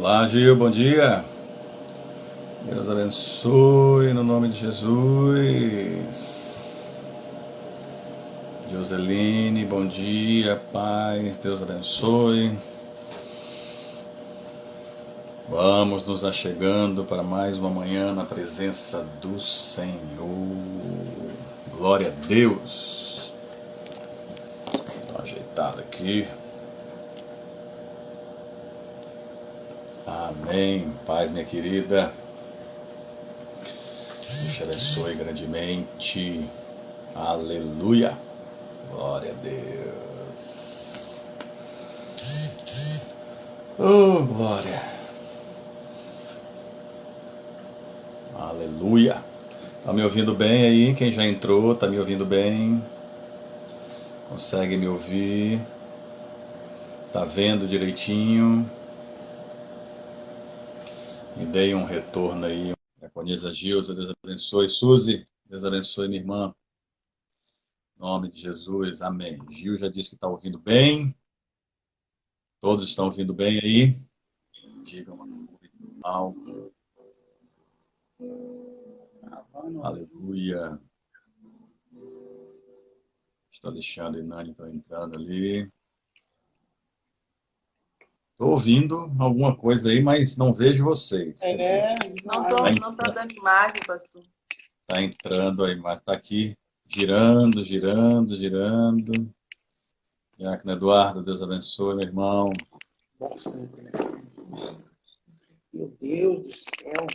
Olá, Gil, bom dia. Deus abençoe no nome de Jesus. Joseline, bom dia, paz, Deus abençoe. Vamos nos achegando para mais uma manhã na presença do Senhor. Glória a Deus. Dá uma ajeitada aqui. Amém. Paz, minha querida. Deus te abençoe grandemente. Aleluia. Glória a Deus. Oh, glória. Aleluia. Tá me ouvindo bem aí? Quem já entrou, tá me ouvindo bem? Consegue me ouvir? Tá vendo direitinho? Me dei um retorno aí. Diaconisa Gilza, Deus abençoe. Suzy, Deus abençoe minha irmã. Em nome de Jesus, amém. Gil já disse que está ouvindo bem. Todos estão ouvindo bem aí? Digam algo. Aleluia. Estou Alexandre e Nani estão entrando ali. Estou ouvindo alguma coisa aí, mas não vejo vocês. Não tô dando imagem, pastor. Está entrando aí, mas está aqui girando, girando, girando. Diácono Eduardo, Deus abençoe, meu irmão. Meu Deus do céu.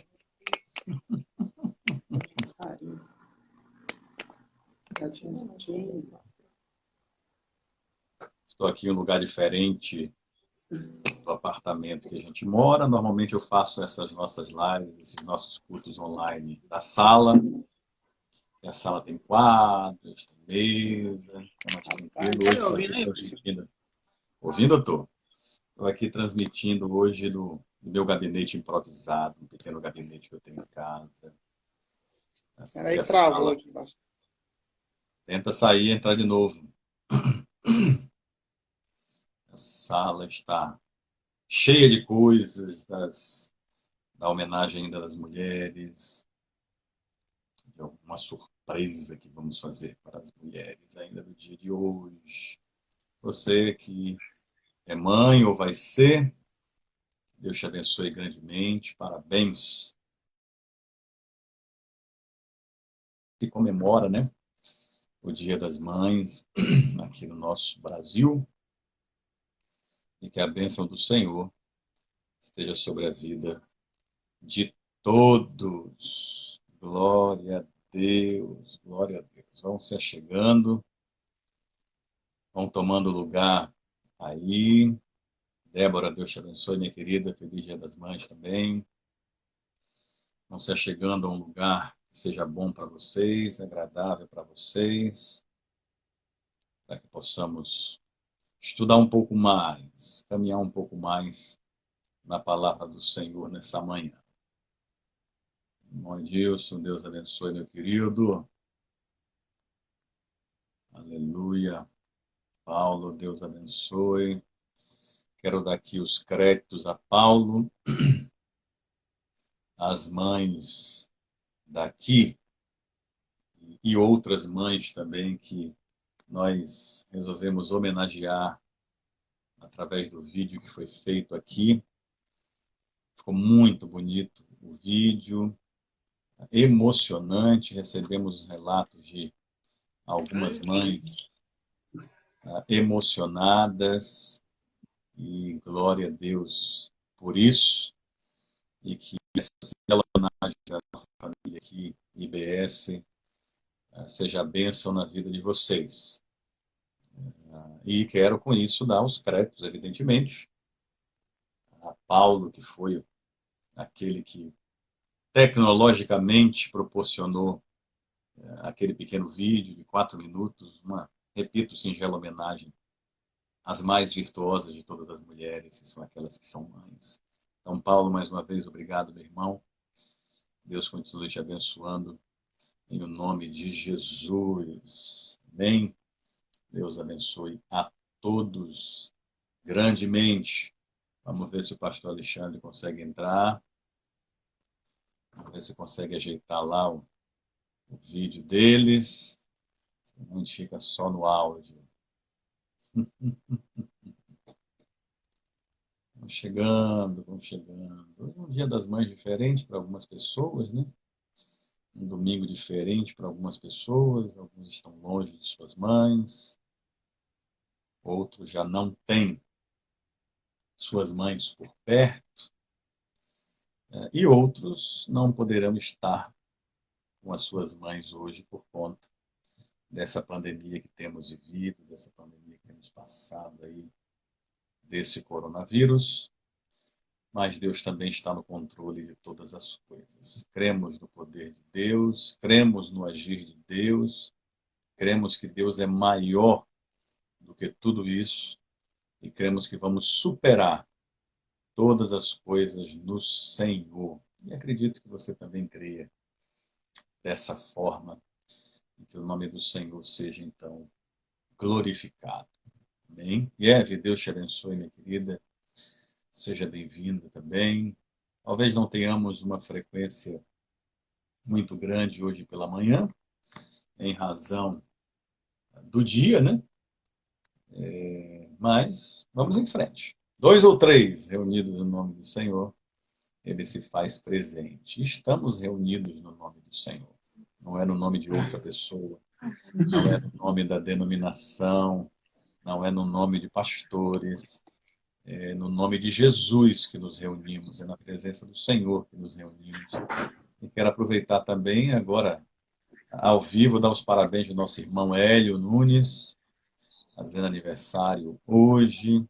Estou aqui em um lugar diferente do apartamento que a gente mora. Normalmente eu faço essas nossas lives, esses nossos cultos online da sala. E a sala tem quadros, tem mesa, é mais tranquilo. Hoje estou aqui transmitindo. Ouvindo, eu estou. Estou aqui transmitindo hoje do meu gabinete improvisado, um pequeno gabinete que eu tenho em casa. Peraí, travou aqui. Tenta sair e entrar de novo. A sala está cheia de coisas, da homenagem ainda das mulheres, de alguma surpresa que vamos fazer para as mulheres ainda no dia de hoje. Você que é mãe ou vai ser, Deus te abençoe grandemente, parabéns. Se comemora, né, o Dia das Mães aqui no nosso Brasil, e que a bênção do Senhor esteja sobre a vida de todos. Glória a Deus, glória a Deus. Vão se achegando, vão tomando lugar aí. Débora, Deus te abençoe, minha querida. Feliz Dia das Mães também. Vão se achegando a um lugar que seja bom para vocês, agradável para vocês, para que possamos estudar um pouco mais, caminhar um pouco mais na palavra do Senhor nessa manhã. Bom Dilson, Deus abençoe, meu querido. Aleluia. Paulo, Deus abençoe. Quero dar aqui os créditos a Paulo, às mães daqui e outras mães também que nós resolvemos homenagear através do vídeo que foi feito aqui. Ficou muito bonito o vídeo, emocionante. Recebemos relatos de algumas mães emocionadas, e glória a Deus por isso, e que essa homenagem da nossa família aqui, IBS, seja a bênção na vida de vocês. E quero com isso dar os créditos, evidentemente, a Paulo, que foi aquele que tecnologicamente proporcionou aquele pequeno vídeo de 4 minutos, uma, repito, singela homenagem às mais virtuosas de todas as mulheres, que são aquelas que são mães. Então, Paulo, mais uma vez, obrigado, meu irmão. Deus continue te abençoando em o nome de Jesus. Amém. Deus abençoe a todos grandemente. Vamos ver se o pastor Alexandre consegue entrar. Vamos ver se consegue ajeitar lá o vídeo deles. Senão a gente fica só no áudio. Vamos chegando, vamos chegando. Hoje é um dia das mães diferente para algumas pessoas, né? Um domingo diferente para algumas pessoas. Alguns estão longe de suas mães. Outros já não têm suas mães por perto. E outros não poderão estar com as suas mães hoje por conta dessa pandemia que temos vivido, dessa pandemia que temos passado aí, desse coronavírus. Mas Deus também está no controle de todas as coisas. Cremos no poder de Deus, cremos no agir de Deus, cremos que Deus é maior do que tudo isso e cremos que vamos superar todas as coisas no Senhor. E acredito que você também creia dessa forma e que o nome do Senhor seja, então, glorificado. Amém? E Eve, Deus te abençoe, minha querida. Seja bem-vinda também. Talvez não tenhamos uma frequência muito grande hoje pela manhã, em razão do dia, né? Mas vamos em frente. 2 ou 3 reunidos no nome do Senhor, Ele se faz presente. Estamos reunidos no nome do Senhor. Não é no nome de outra pessoa, não é no nome da denominação, não é no nome de pastores, é no nome de Jesus que nos reunimos, é na presença do Senhor que nos reunimos. E quero aproveitar também agora, ao vivo, dar os parabéns ao nosso irmão Hélio Nunes, fazendo aniversário hoje.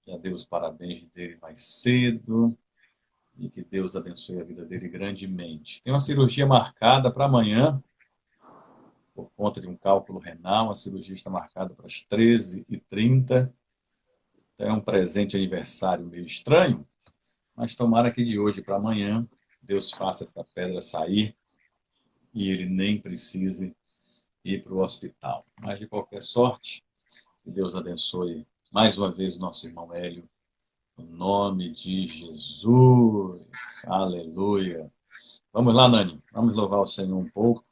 Já dei os parabéns dele mais cedo e que Deus abençoe a vida dele grandemente. Tem uma cirurgia marcada para amanhã, por conta de um cálculo renal. A cirurgia está marcada para as 13h30. Então é um presente de aniversário meio estranho, mas tomara que de hoje para amanhã Deus faça essa pedra sair e ele nem precise ir para o hospital. Mas de qualquer sorte, que Deus abençoe mais uma vez o nosso irmão Hélio, no nome de Jesus. Aleluia. Vamos lá, Nani. Vamos louvar o Senhor um pouco.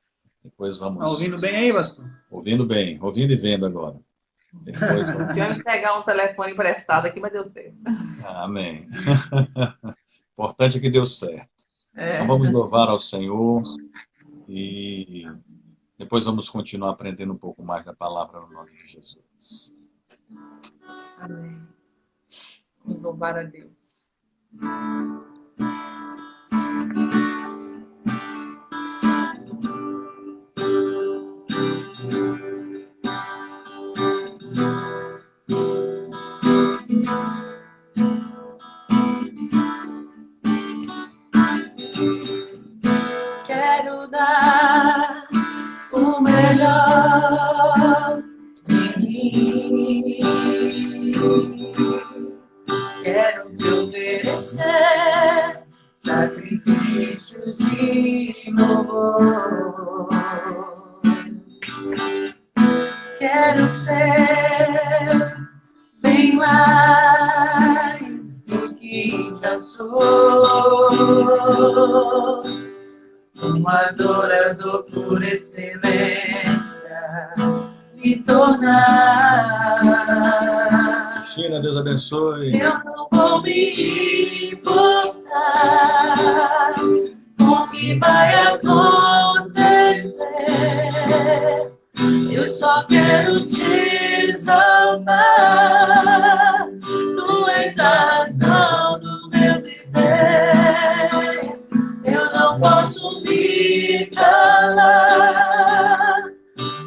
Depois vamos... Tá ouvindo bem aí, pastor? Ouvindo bem. Ouvindo e vendo agora. Depois vamos... Tivemos que pegar um telefone emprestado aqui, mas deu certo. Amém. Importante é que deu certo. Então vamos louvar ao Senhor e depois vamos continuar aprendendo um pouco mais da palavra no nome de Jesus. Amém. Vamos louvar a Deus. Quero dar o melhor de mim. Quero te oferecer sacrifício de louvor. Quero ser bem mais do que já sou. Um adorador por excelência me tornar. China, Deus abençoe. Eu não vou me importar com o que vai acontecer. Eu só quero te exaltar. Tu és a razão do meu viver. Eu não posso me calar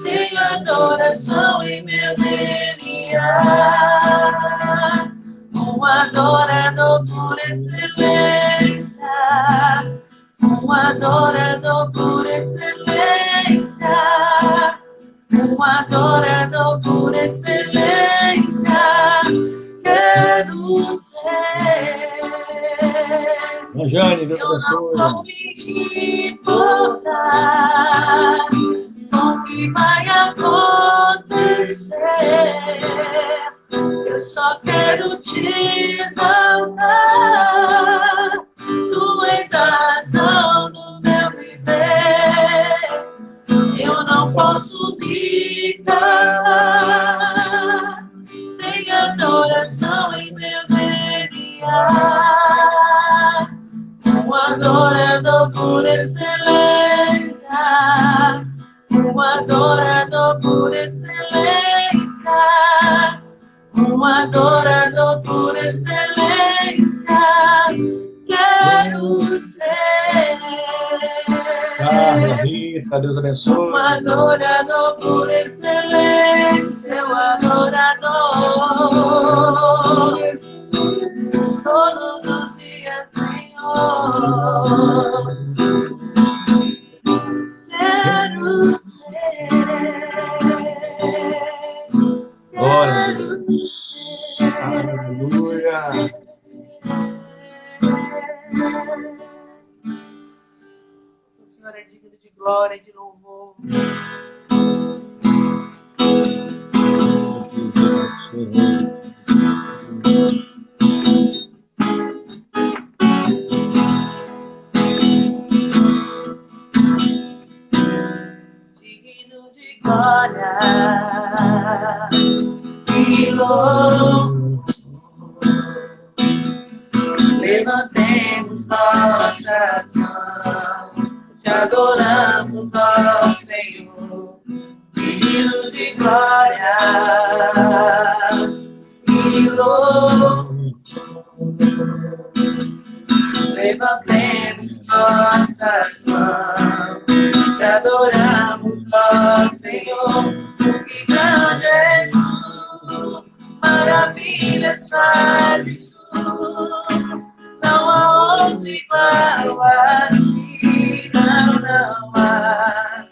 sem adoração em meu DNA. Um adorador por excelência. Um adorador por excelência. Um adorador por excelência. Quero ser. Jane, Deus Eu não vou abençoe. me importar com o que vai acontecer. Eu Eu só quero te exaltar. Tu és a razão do meu viver. Eu não posso me calar. Tem adoração em meu DNA. Um adorador por excelência. Um adorador por excelência. Um adorador por excelência. Quero ser. Rita, Deus abençoe. Um adorador por excelência. Um adorador. Todos os dias, Senhor. Quero ser. Glória a Deus. Aleluia. O Senhor é digno de glória e de louvor. Digno de glória e louvor. Levantemos nossas mãos, te adoramos, ó Senhor, digno de glória e louvor. Levantemos nossas mãos, te adoramos, ó Senhor, que grande és tu, maravilhas fazes tu. Não há outro igual a ti, não há.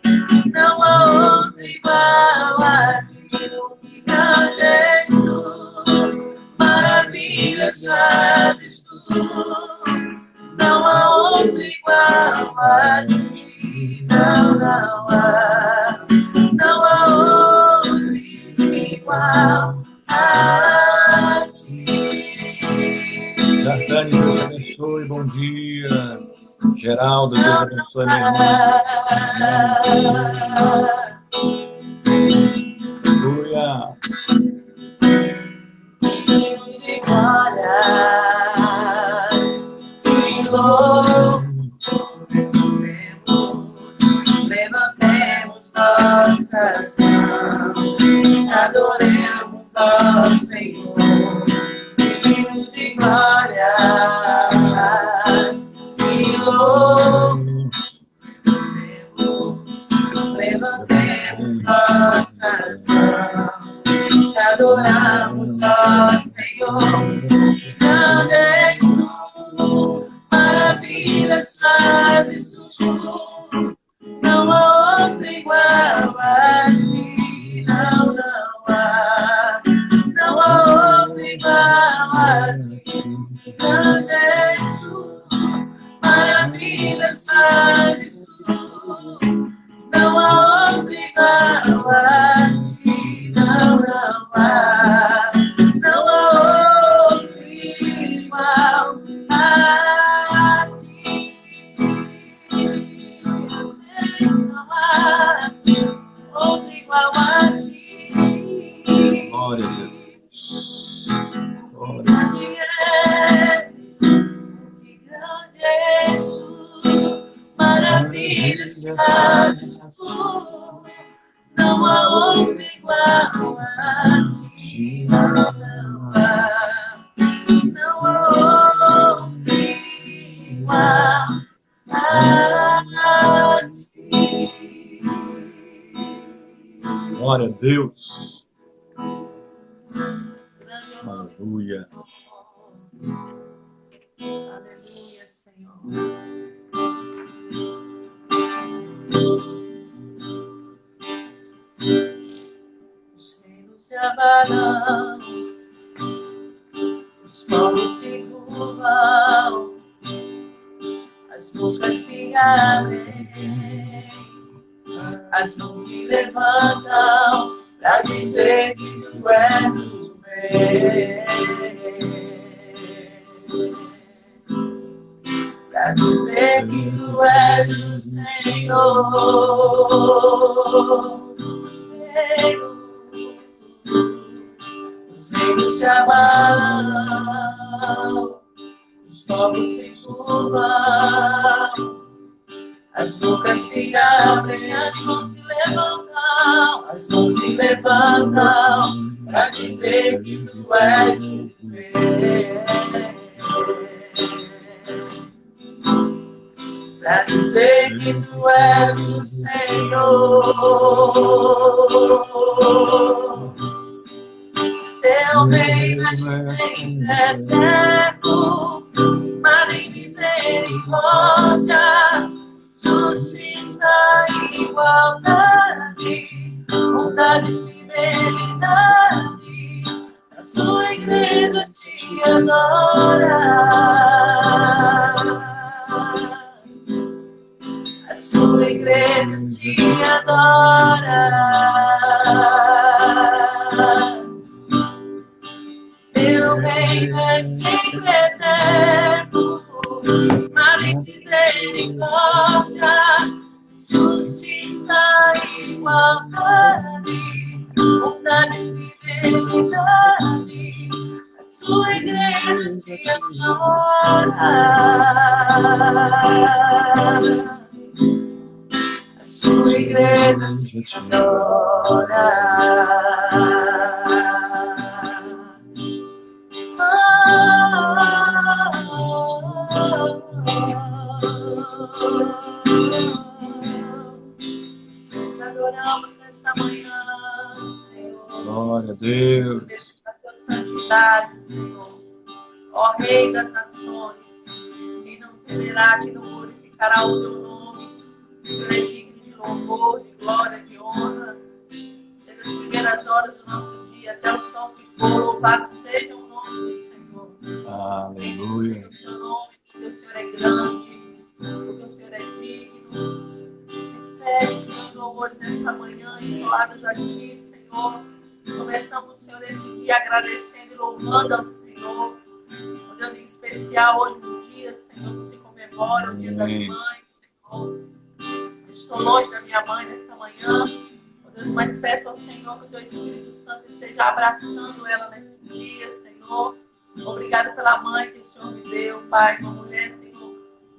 Não há outro igual a ti, que grande és tu, maravilhas fazes tu. Não há outro igual a ti, não há. Não há outro igual a ti. Jacane, Deus abençoe, bom dia. Geraldo, Deus abençoe, minha irmã. Aleluia. De glória e louvor. Levantemos nossas mãos, adoremos ao Senhor. Digno de glória e louvor. Levantemos nossas mãos, te adoramos, ó Senhor. Que grande és tu, maravilhas fazes tu. Não há outro igual a ti, não há. Não há outro igual a ti. Que grande és tu, maravilhas fazes tu. Não há outro igual a ti, não há. Não há outro igual a ti. Não há outro igual a ti. Glória a Deus. Glória. Que grande és tu, maravilhas fazes tu. Não há outro igual a ti, não há. Não há outro igual a ti. Glória a Deus. Aleluia. Aleluia, Senhor. Os reinos se abalam, os povos se curvam, as bocas se abrem, as mãos se levantam para dizer que tu és o viver. Pra dizer que tu és o Senhor, o Senhor chama, os povos se curvam, as bocas se abrem, as mãos se levantam, as mãos se levantam, pra dizer que tu és o Senhor. Pra dizer que tu és o Senhor. Teu reino é eterno, mas em misericórdia, justiça e igualdade, bondade e fidelidade, a sua igreja te adora. A sua igreja te adora. Teu reino é sempre eterno, mas em misericórdia, justiça e igualdade, bondade e fidelidade, a sua igreja te adora. A sua igreja te adora. Te adoramos nessa manhã, Senhor. Glória a Deus. Da tua santidade, Senhor. Ó Rei das nações, quem não temerá, quem não glorificará o teu nome. O Senhor é digno de louvor, de glória, de honra. Desde as primeiras horas do nosso dia até o sol se pôr, louvado seja o nome do Senhor. Aleluia. Bendito seja o teu nome, porque o Senhor é grande, porque o Senhor é digno. Recebe, Senhor, os louvores nessa manhã, entoados a ti, Senhor. Começamos, Senhor, esse dia agradecendo e louvando ao Senhor. Ó Deus, em especial hoje no dia, Senhor, que se comemora o Dia das Mães, Senhor. Estou longe da minha mãe nessa manhã, ó Deus, mas peço ao Senhor que o teu Espírito Santo esteja abraçando ela nesse dia, Senhor. Obrigado pela mãe que o Senhor me deu, Pai, uma mulher, Senhor,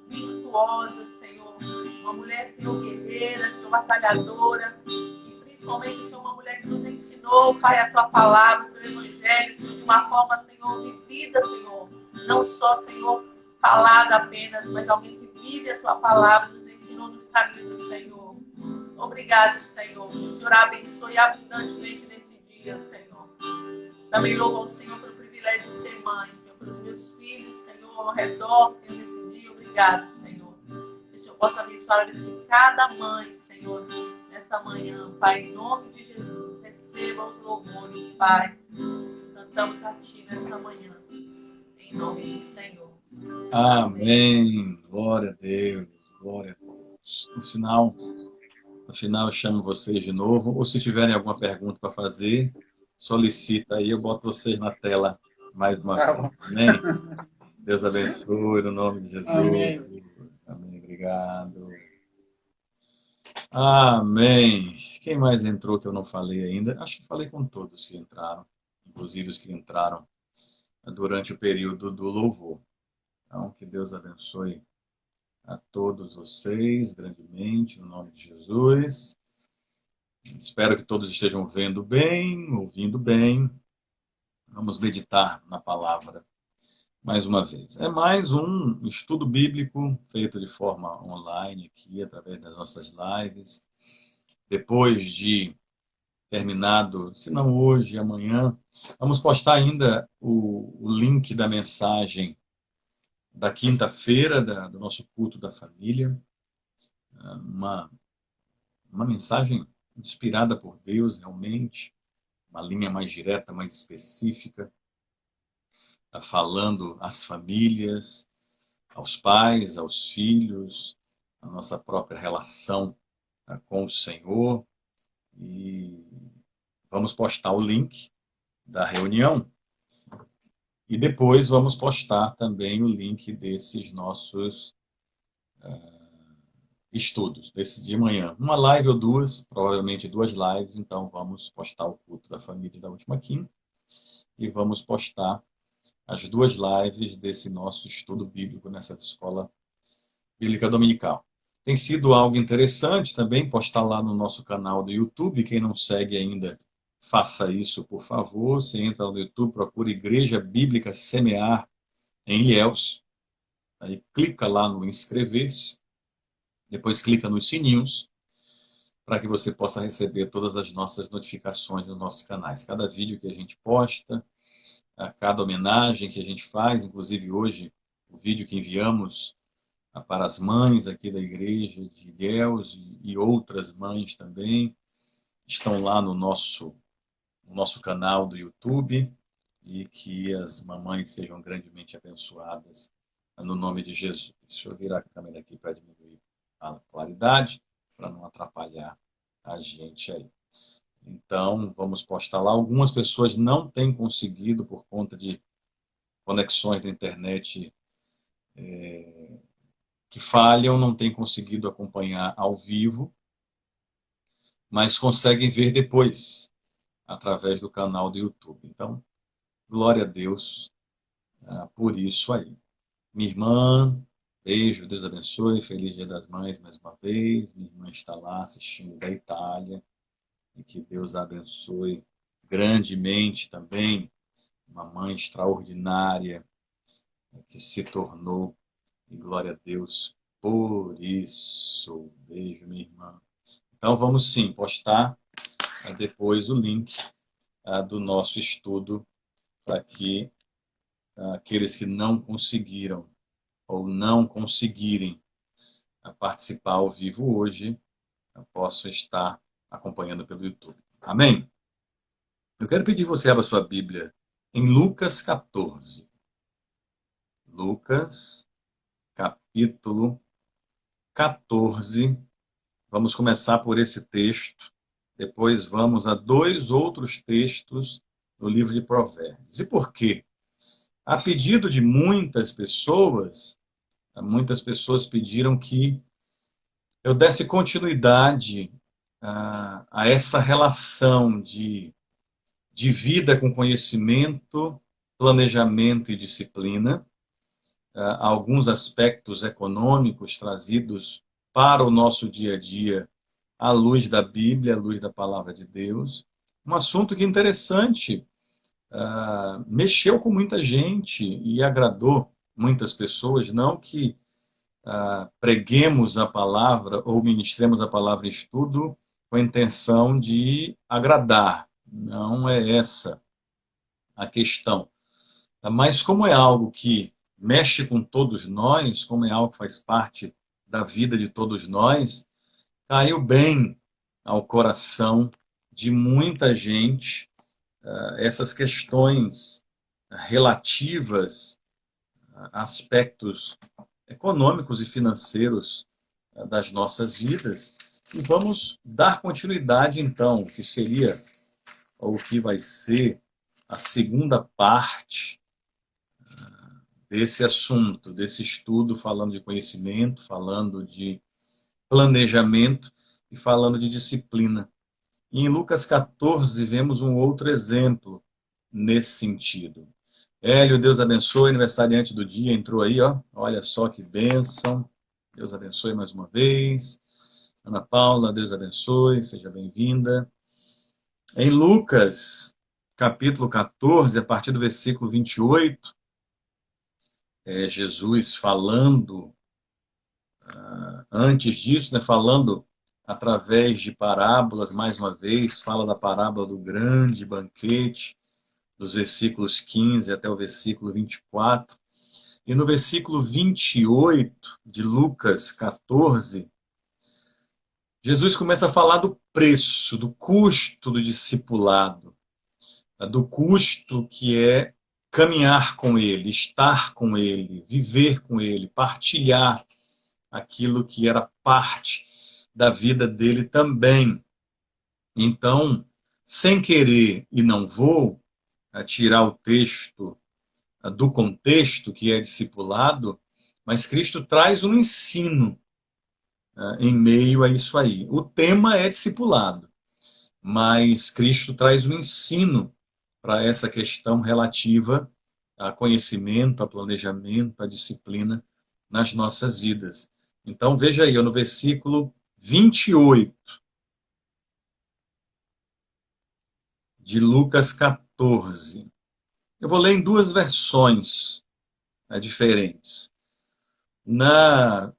virtuosa, Senhor, uma mulher, Senhor, guerreira, Senhor, batalhadora, e principalmente, Senhor, uma mulher que nos ensinou, Pai, a tua palavra, o teu evangelho, Senhor, de uma forma, Senhor, vivida, Senhor, não só, Senhor, falada apenas, mas alguém que vive a tua palavra, nos ensinou nos caminhos do Senhor. Obrigado, Senhor, que o Senhor abençoe abundantemente nesse dia, Senhor. Também louvo ao Senhor pelo privilégio de ser mãe, Senhor, pelos meus filhos, Senhor, ao redor, Senhor, nesse dia. Obrigado, Senhor. Que o Senhor possa abençoar a vida de cada mãe, Senhor, nessa manhã, Pai, em nome de Jesus. Receba os louvores, Pai. Cantamos a Ti nessa manhã, em nome do Senhor. Amém. Glória a Deus. Glória a Deus. No final eu chamo vocês de novo. Ou se tiverem alguma pergunta para fazer, solicita aí, eu boto vocês na tela mais uma vez. Amém? Deus abençoe, no nome de Jesus. Amém. Amém. Obrigado. Amém. Quem mais entrou que eu não falei ainda? Acho que falei com todos que entraram, inclusive os que entraram durante o período do louvor. Então, que Deus abençoe a todos vocês grandemente, no nome de Jesus. Espero que todos estejam vendo bem, ouvindo bem. Vamos meditar na palavra mais uma vez. É mais um estudo bíblico feito de forma online aqui, através das nossas lives. Depois de terminado, se não hoje, amanhã, vamos postar ainda o link da mensagem da quinta-feira, do nosso culto da família. Uma mensagem inspirada por Deus, realmente. Uma linha mais direta, mais específica. Falando às famílias, aos pais, aos filhos, a nossa própria relação com o Senhor. E vamos postar o link da reunião E depois vamos postar também o link desses nossos estudos, desse de manhã. Uma live ou duas, provavelmente duas lives, então vamos postar o culto da família da última quinta e vamos postar as duas lives desse nosso estudo bíblico nessa escola bíblica dominical. Tem sido algo interessante também postar lá no nosso canal do YouTube. Quem não segue ainda, faça isso, por favor. Você entra no YouTube, procura Igreja Bíblica Semear em Ilhéus. Aí clica lá no inscrever-se. Depois clica nos sininhos para que você possa receber todas as nossas notificações nos nossos canais. Cada vídeo que a gente posta, a cada homenagem que a gente faz, inclusive hoje, o vídeo que enviamos para as mães aqui da igreja de Ilhéus e outras mães também, estão lá no nosso canal do YouTube, e que as mamães sejam grandemente abençoadas no nome de Jesus. Deixa eu virar a câmera aqui para diminuir a claridade, para não atrapalhar a gente aí. Então, vamos postar lá. Algumas pessoas não têm conseguido, por conta de conexões da internet que falham, não têm conseguido acompanhar ao vivo, mas conseguem ver depois, através do canal do YouTube. Então, glória a Deus por isso aí. Minha irmã, beijo, Deus abençoe, feliz Dia das Mães mais uma vez. Minha irmã está lá assistindo da Itália, e que Deus a abençoe grandemente também. Uma mãe extraordinária que se tornou, e glória a Deus por isso. Beijo, minha irmã. Então vamos sim postar depois o link do nosso estudo, para que aqueles que não conseguiram ou não conseguirem participar ao vivo hoje possam estar acompanhando pelo YouTube. Amém? Eu quero pedir que você abra sua Bíblia em Lucas 14. Lucas, capítulo 14. Vamos começar por esse texto. Depois vamos a dois outros textos no livro de Provérbios. E por quê? A pedido de muitas pessoas pediram que eu desse continuidade a essa relação de vida com conhecimento, planejamento e disciplina, alguns aspectos econômicos trazidos para o nosso dia a dia à luz da Bíblia, à luz da Palavra de Deus. Um assunto que é interessante, mexeu com muita gente e agradou muitas pessoas. Não que preguemos a palavra ou ministremos a palavra em estudo com a intenção de agradar. Não é essa a questão. Mas como é algo que mexe com todos nós, como é algo que faz parte da vida de todos nós, caiu bem ao coração de muita gente essas questões relativas a aspectos econômicos e financeiros das nossas vidas. E vamos dar continuidade, então, que seria, ou que vai ser, a segunda parte desse assunto, desse estudo, falando de conhecimento, falando de planejamento e falando de disciplina. E em Lucas 14 vemos um outro exemplo nesse sentido. Hélio, Deus abençoe, aniversariante do dia, entrou aí, ó. Olha só que bênção. Deus abençoe mais uma vez. Ana Paula, Deus abençoe, seja bem-vinda. Em Lucas, capítulo 14, a partir do versículo 28, Jesus falando, antes disso, né, falando através de parábolas, mais uma vez, fala da parábola do grande banquete, dos versículos 15 até o versículo 24. E no versículo 28 de Lucas 14, Jesus começa a falar do preço, do custo do discipulado, do custo que é caminhar com Ele, estar com Ele, viver com Ele, partilhar aquilo que era parte da vida dele também. Então, sem querer e não vou, tirar o texto do contexto que é discipulado, mas Cristo traz um ensino em meio a isso aí. O tema é discipulado, mas Cristo traz um ensino para essa questão relativa a conhecimento, a planejamento, a disciplina nas nossas vidas. Então, veja aí, no versículo 28 de Lucas 14. Eu vou ler em duas versões diferentes. Nas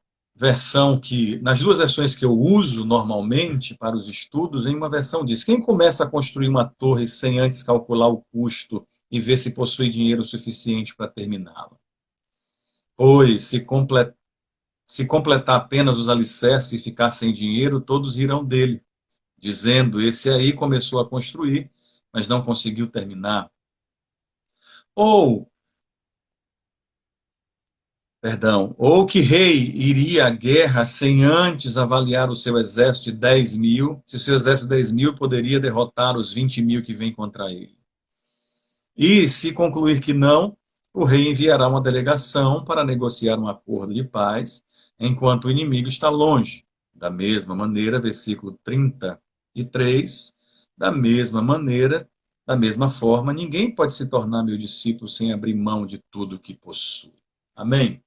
duas versões que eu uso normalmente para os estudos, em uma versão diz: quem começa a construir uma torre sem antes calcular o custo e ver se possui dinheiro suficiente para terminá-la? Pois, se completar apenas os alicerces e ficar sem dinheiro, todos rirão dele, dizendo: esse aí começou a construir, mas não conseguiu terminar. Ou que rei iria à guerra sem antes avaliar o seu exército de 10.000, se o seu exército de 10.000 poderia derrotar os 20.000 que vêm contra ele. E, se concluir que não, o rei enviará uma delegação para negociar um acordo de paz, enquanto o inimigo está longe. Da mesma maneira, versículo 33, da mesma forma, ninguém pode se tornar meu discípulo sem abrir mão de tudo que possui. Amém?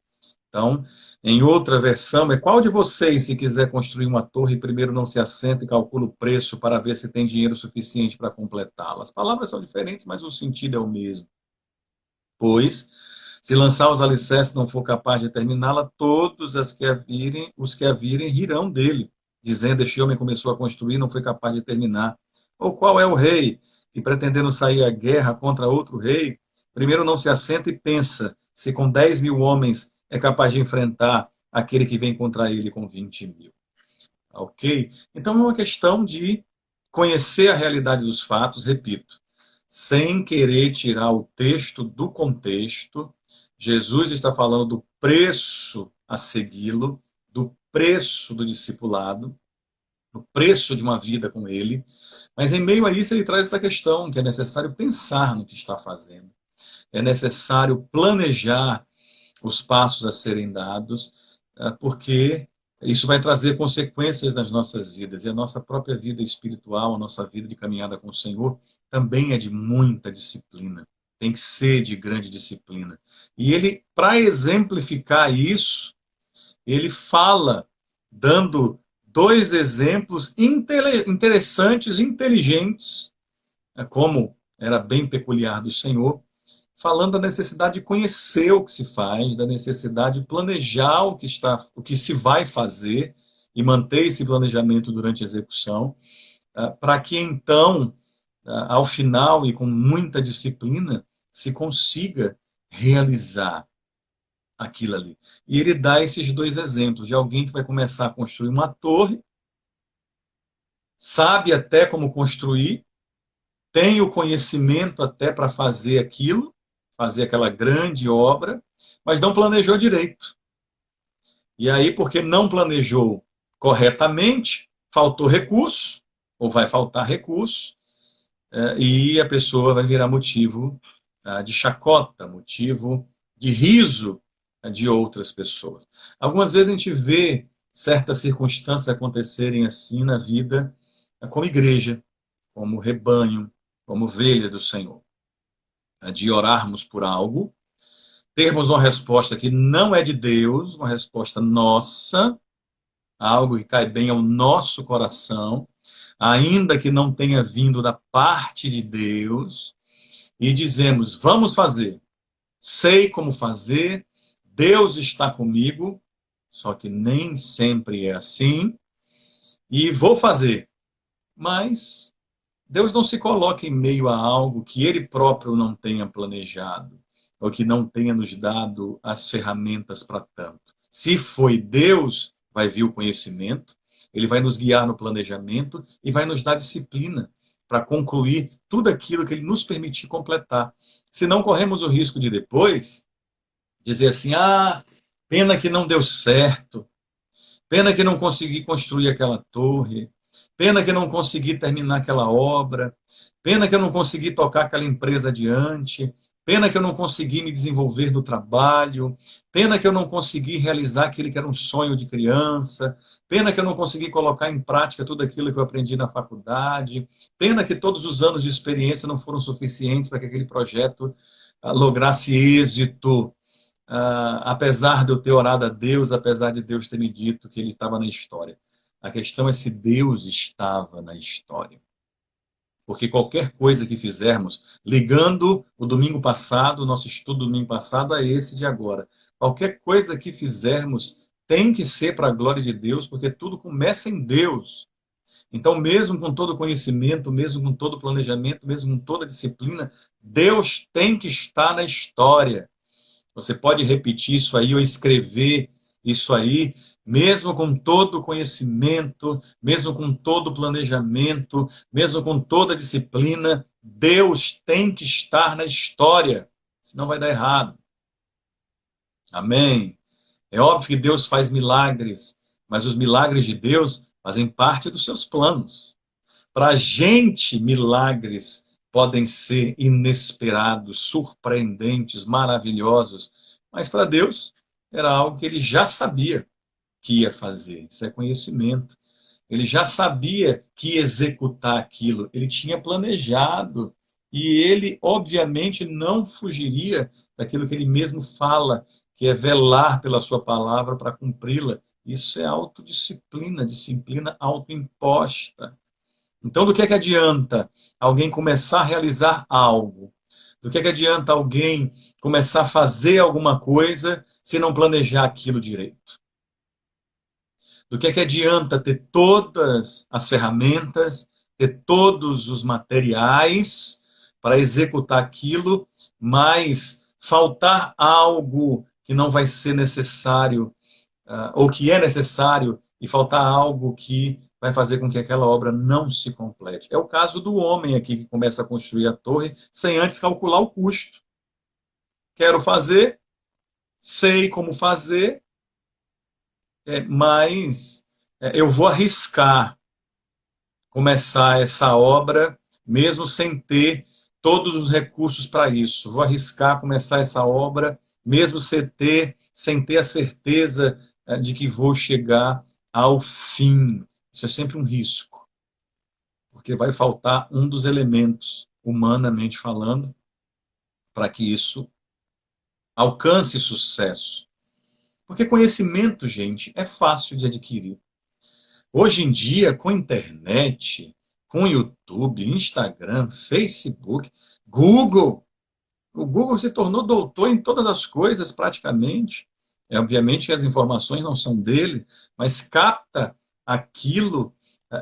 Então, em outra versão, qual de vocês, se quiser construir uma torre, primeiro não se assenta e calcula o preço para ver se tem dinheiro suficiente para completá-la? As palavras são diferentes, mas o sentido é o mesmo. Pois, se lançar os alicerces não for capaz de terminá-la, todos os que a virem rirão dele, dizendo: este homem começou a construir e não foi capaz de terminar. Ou qual é o rei que, pretendendo sair à guerra contra outro rei, primeiro não se assenta e pensa se com 10.000 homens é capaz de enfrentar aquele que vem contra ele com 20.000. Ok? Então é uma questão de conhecer a realidade dos fatos, repito, sem querer tirar o texto do contexto. Jesus está falando do preço a segui-lo, do preço do discipulado, do preço de uma vida com ele, mas em meio a isso ele traz essa questão que é necessário pensar no que está fazendo, é necessário planejar os passos a serem dados, porque isso vai trazer consequências nas nossas vidas. E a nossa própria vida espiritual, a nossa vida de caminhada com o Senhor, também é de muita disciplina. Tem que ser de grande disciplina. E ele, para exemplificar isso, ele fala, dando dois exemplos interessantes, inteligentes, como era bem peculiar do Senhor, falando da necessidade de conhecer o que se faz, da necessidade de planejar o que se vai fazer e manter esse planejamento durante a execução, para que então, ao final e com muita disciplina, se consiga realizar aquilo ali. E ele dá esses dois exemplos de alguém que vai começar a construir uma torre, sabe até como construir, tem o conhecimento até para fazer aquilo, fazer aquela grande obra, mas não planejou direito. E aí, porque não planejou corretamente, faltou recurso, ou vai faltar recurso, e a pessoa vai virar motivo de chacota, motivo de riso de outras pessoas. Algumas vezes a gente vê certas circunstâncias acontecerem assim na vida, como igreja, como rebanho, como ovelha do Senhor. De orarmos por algo, termos uma resposta que não é de Deus, uma resposta nossa, algo que cai bem ao nosso coração, ainda que não tenha vindo da parte de Deus, e dizemos: vamos fazer, sei como fazer, Deus está comigo, só que nem sempre é assim, e vou fazer. Mas Deus não se coloca em meio a algo que Ele próprio não tenha planejado, ou que não tenha nos dado as ferramentas para tanto. Se foi Deus, vai vir o conhecimento, Ele vai nos guiar no planejamento e vai nos dar disciplina para concluir tudo aquilo que Ele nos permitir completar. Se não corremos o risco de depois dizer assim: pena que não deu certo, pena que não consegui construir aquela torre, Pena que eu não consegui terminar aquela obra. Pena que eu não consegui tocar aquela empresa adiante. Pena que eu não consegui me desenvolver no trabalho. Pena que eu não consegui realizar aquele que era um sonho de criança. Pena que eu não consegui colocar em prática tudo aquilo que eu aprendi na faculdade. Pena que todos os anos de experiência não foram suficientes para que aquele projeto lograsse êxito. Apesar de eu ter orado a Deus, apesar de Deus ter me dito que ele estava na história. A questão é se Deus estava na história. Porque qualquer coisa que fizermos, ligando o domingo passado, o nosso estudo do domingo passado, a esse de agora, qualquer coisa que fizermos tem que ser para a glória de Deus, porque tudo começa em Deus. Então, mesmo com todo conhecimento, mesmo com todo planejamento, mesmo com toda disciplina, Deus tem que estar na história. Você pode repetir isso aí ou escrever isso aí, mesmo com todo o conhecimento, mesmo com todo o planejamento, mesmo com toda a disciplina, Deus tem que estar na história, senão vai dar errado. Amém? É óbvio que Deus faz milagres, mas os milagres de Deus fazem parte dos seus planos. Para a gente, milagres podem ser inesperados, surpreendentes, maravilhosos, mas para Deus era algo que ele já sabia que ia fazer. Isso é conhecimento. Ele já sabia que ia executar aquilo, ele tinha planejado. E ele, obviamente, não fugiria daquilo que ele mesmo fala, que é velar pela sua palavra para cumpri-la. Isso é autodisciplina, disciplina autoimposta. Então, do que é que adianta alguém começar a realizar algo? Do que é que adianta alguém começar a fazer alguma coisa se não planejar aquilo direito? Do que é que adianta ter todas as ferramentas, ter todos os materiais para executar aquilo, mas faltar algo que não vai ser necessário, ou que é necessário, e faltar algo que vai fazer com que aquela obra não se complete. É o caso do homem aqui que começa a construir a torre sem antes calcular o custo. Quero fazer, sei como fazer, mas eu vou arriscar começar essa obra mesmo sem ter todos os recursos para isso. Vou arriscar começar essa obra mesmo sem ter a certeza de que vou chegar ao fim. Isso é sempre um risco, porque vai faltar um dos elementos, humanamente falando, para que isso alcance sucesso. Porque conhecimento, gente, é fácil de adquirir. Hoje em dia, com internet, com YouTube, Instagram, Facebook, Google, o Google se tornou doutor em todas as coisas, praticamente. Obviamente que as informações não são dele, mas capta aquilo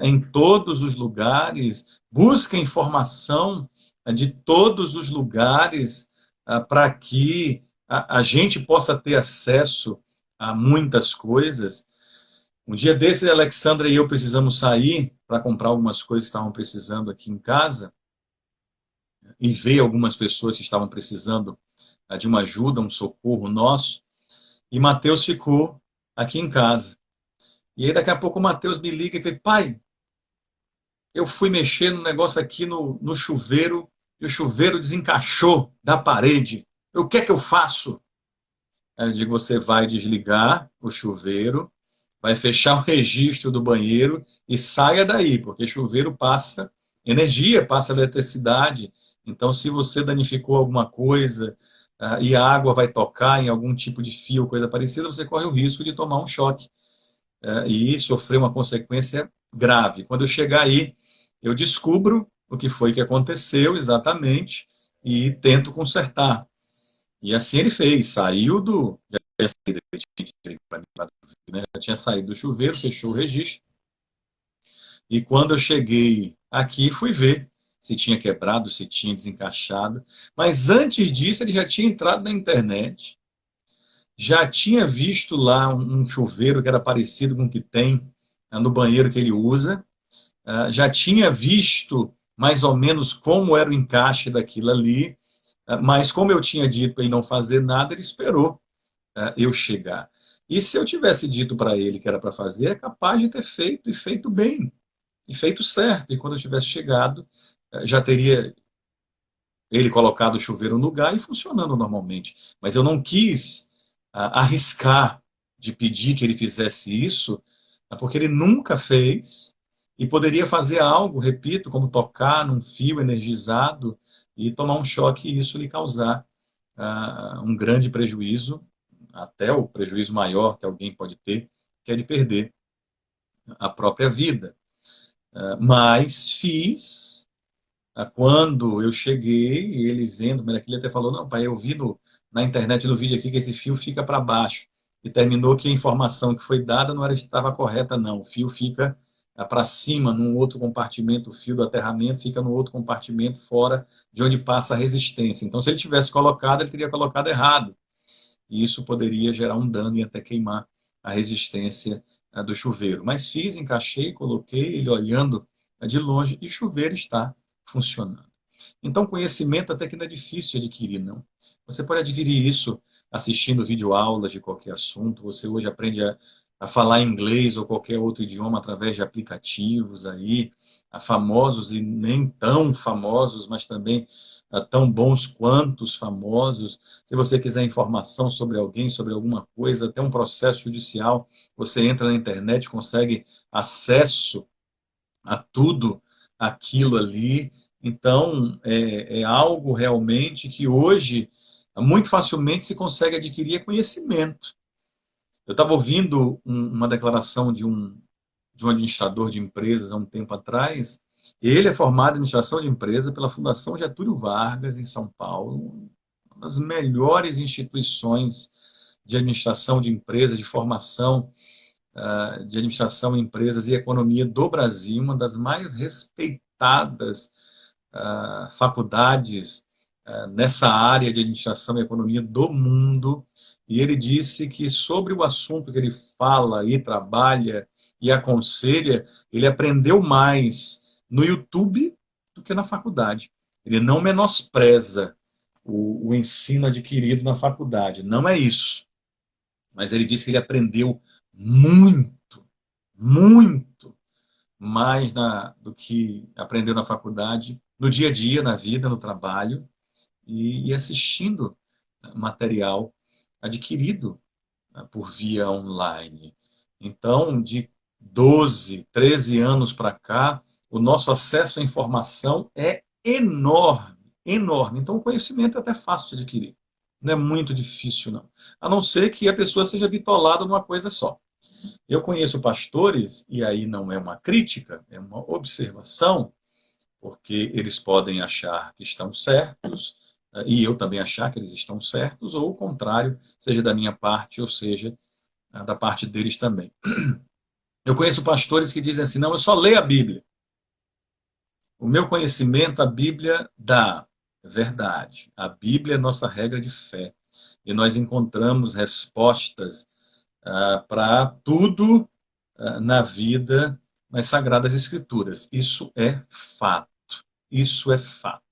em todos os lugares, busca informação de todos os lugares para que a gente possa ter acesso a muitas coisas. Um dia desses, a Alexandra e eu precisamos sair para comprar algumas coisas que estavam precisando aqui em casa e ver algumas pessoas que estavam precisando de uma ajuda, um socorro nosso. E Mateus ficou aqui em casa. E aí daqui a pouco o Mateus me liga e fala: pai, eu fui mexer no negócio aqui no chuveiro e o chuveiro desencaixou da parede. O que é que eu faço? Aí eu digo: você vai desligar o chuveiro, vai fechar o registro do banheiro e saia daí, porque chuveiro passa energia, passa eletricidade. Então, se você danificou alguma coisa e a água vai tocar em algum tipo de fio, coisa parecida, você corre o risco de tomar um choque e sofrer uma consequência grave. Quando eu chegar aí, eu descubro o que foi que aconteceu exatamente e tento consertar. E assim ele fez, saiu do... Já tinha saído do chuveiro, fechou o registro. E quando eu cheguei aqui, fui ver se tinha quebrado, se tinha desencaixado. Mas antes disso, ele já tinha entrado na internet, já tinha visto lá um chuveiro que era parecido com o que tem no banheiro que ele usa, já tinha visto mais ou menos como era o encaixe daquilo ali, mas como eu tinha dito para ele não fazer nada, ele esperou eu chegar. E se eu tivesse dito para ele que era para fazer, é capaz de ter feito e feito bem. e feito certo. E quando eu tivesse chegado, já teria ele colocado o chuveiro no lugar e funcionando normalmente. Mas eu não quis arriscar de pedir que ele fizesse isso, porque ele nunca fez e poderia fazer algo, repito, como tocar num fio energizado e tomar um choque e isso lhe causar um grande prejuízo, até o prejuízo maior que alguém pode ter, que é de perder a própria vida. Mas fiz. Quando eu cheguei, ele vendo, ele até falou, não, pai, eu vi na internet, no vídeo aqui, que esse fio fica para baixo. E terminou que a informação que foi dada não era que estava correta, não. O fio fica para cima, num outro compartimento, o fio do aterramento fica no outro compartimento, fora de onde passa a resistência. Então, se ele tivesse colocado, ele teria colocado errado. E isso poderia gerar um dano e até queimar a resistência do chuveiro. Mas fiz, encaixei, coloquei ele olhando de longe e o chuveiro está funcionando. Então, conhecimento até que não é difícil de adquirir, não. Você pode adquirir isso assistindo videoaulas de qualquer assunto. Você hoje aprende a falar inglês ou qualquer outro idioma através de aplicativos aí, famosos e nem tão famosos, mas também tão bons quanto os famosos. Se você quiser informação sobre alguém, sobre alguma coisa, até um processo judicial, você entra na internet, consegue acesso a tudo aquilo ali. Então, é algo realmente que hoje muito facilmente se consegue adquirir conhecimento. Eu estava ouvindo uma declaração de um administrador de empresas há um tempo atrás. Ele é formado em administração de empresa pela Fundação Getúlio Vargas, em São Paulo, uma das melhores instituições de administração de empresas, de formação de administração, empresas e economia do Brasil, uma das mais respeitadas faculdades nessa área de administração e economia do mundo. E ele disse que sobre o assunto que ele fala e trabalha e aconselha, ele aprendeu mais no YouTube do que na faculdade. Ele não menospreza o ensino adquirido na faculdade, não é isso. Mas ele disse que ele aprendeu muito, muito mais do que aprendeu na faculdade, no dia a dia, na vida, no trabalho, e assistindo material adquirido por via online. Então, de 12, 13 anos para cá, o nosso acesso à informação é enorme, enorme. Então, o conhecimento é até fácil de adquirir. Não é muito difícil, não. A não ser que a pessoa seja bitolada numa coisa só. Eu conheço pastores, e aí não é uma crítica, é uma observação, porque eles podem achar que estão certos, e eu também achar que eles estão certos, ou o contrário, seja da minha parte, ou seja, da parte deles também. Eu conheço pastores que dizem assim, não, eu só leio a Bíblia. O meu conhecimento, a Bíblia dá. Verdade. A Bíblia é nossa regra de fé. E nós encontramos respostas para tudo na vida, nas Sagradas Escrituras. Isso é fato. Isso é fato.